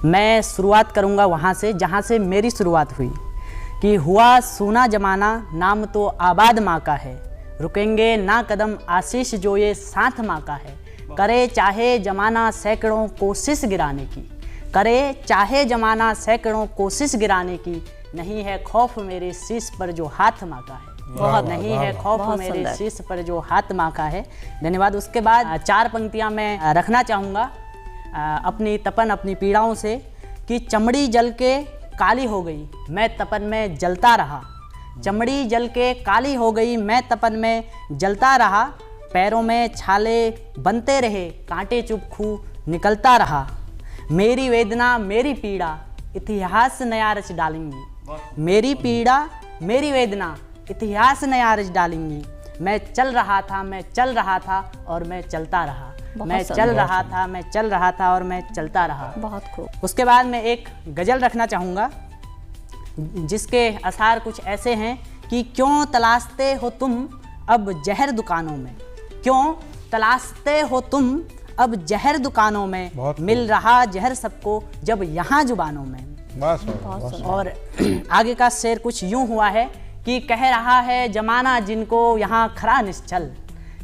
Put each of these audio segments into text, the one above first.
मैं शुरुआत करूँगा वहाँ से जहाँ से मेरी शुरुआत हुई कि हुआ सूना जमाना, नाम तो आबाद माँ का है, रुकेंगे ना कदम आशीष जो ये साथ माँ का है। करे चाहे जमाना सैकड़ों कोशिश गिराने की, करे चाहे जमाना सैकड़ों कोशिश गिराने की, नहीं है खौफ मेरे शीश पर जो हाथ माँ का है। बहुत नहीं है खौफ मेरे शीश पर जो हाथ माँ का है। धन्यवाद। उसके बाद 4 पंक्तियाँ मैं रखना चाहूँगा अपनी तपन अपनी पीड़ाओं से कि चमड़ी जल के काली हो गई, मैं तपन में जलता रहा। चमड़ी जल के काली हो गई, मैं तपन में जलता रहा। पैरों में छाले बनते रहे, कांटे चुभ खूह निकलता रहा। मेरी वेदना मेरी पीड़ा इतिहास नया रच डालेंगी। मेरी पीड़ा मेरी वेदना इतिहास नया रच डालेंगी। मैं चल रहा था, मैं चल रहा था और मैं चलता रहा। मैं चल रहा था, मैं चल रहा था और मैं चलता रहा। बहुत खूब। उसके बाद मैं एक गज़ल रखना चाहूँगा जिसके असार कुछ ऐसे हैं कि क्यों तलाशते हो तुम अब जहर दुकानों में, क्यों तलाशते हो तुम अब जहर दुकानों में, मिल रहा जहर सबको जब यहाँ जुबानों में। और आगे का शेर कुछ यूं हुआ है कि कह रहा है जमाना जिनको यहाँ खरा निश्चल,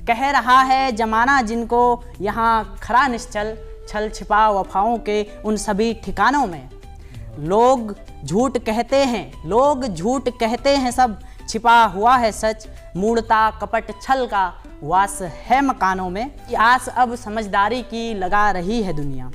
कह रहा है जमाना जिनको यहाँ खरा निश्चल, छल छिपा वफाओं के उन सभी ठिकानों में। लोग झूठ कहते हैं, लोग झूठ कहते हैं, सब छिपा हुआ है सच, मूढ़ता कपट छल का वास है मकानों में। आस अब समझदारी की लगा रही है दुनिया,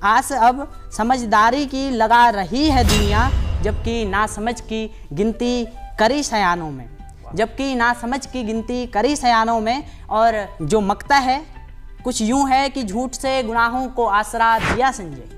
आस अब समझदारी की लगा रही है दुनिया, जबकि नासमझ की गिनती करी सयानों में, जबकि नासमझ की गिनती करी सयानों में। और जो मकता है कुछ यूं है कि झूठ से गुनाहों को आसरा दिया संजय,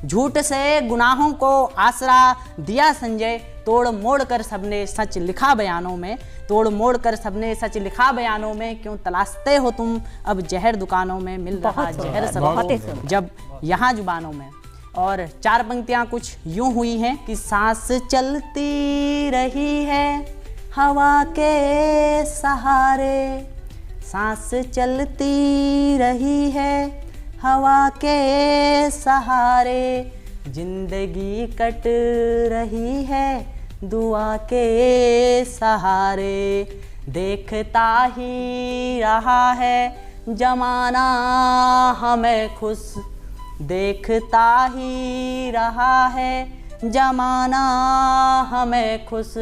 झूठ से गुनाहों को आसरा दिया संजय, तोड़ मोड़ कर सबने सच लिखा बयानों में, तोड़ मोड़ कर सबने सच लिखा बयानों में। क्यों तलाशते हो तुम अब जहर दुकानों में, मिल रहा जहर सबको जब यहाँ जुबानों में। और 4 पंक्तियाँ कुछ यूं हुई हैं कि सांस चलती रही है हवा के सहारे, सांस चलती रही है हवा के सहारे, जिंदगी कट रही है दुआ के सहारे, देखता ही रहा है जमाना हमें खुश, देखता ही रहा है जमाना हमें खुश,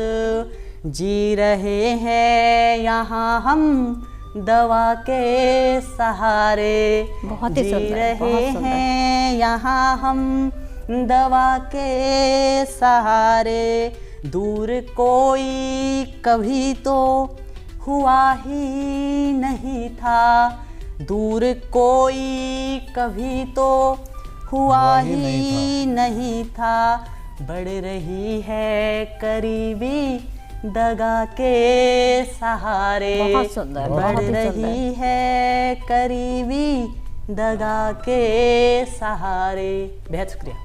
जी रहे हैं यहाँ हम दवा के सहारे, जी रहे हैं यहाँ हम दवा के सहारे। दूर कोई कभी तो हुआ ही नहीं था, दूर कोई कभी तो हुआ ही नहीं था, बढ़ रही है करीबी दगा के सहारे, बढ़ रही है करीबी दगा के सहारे। बेहद शुक्रिया।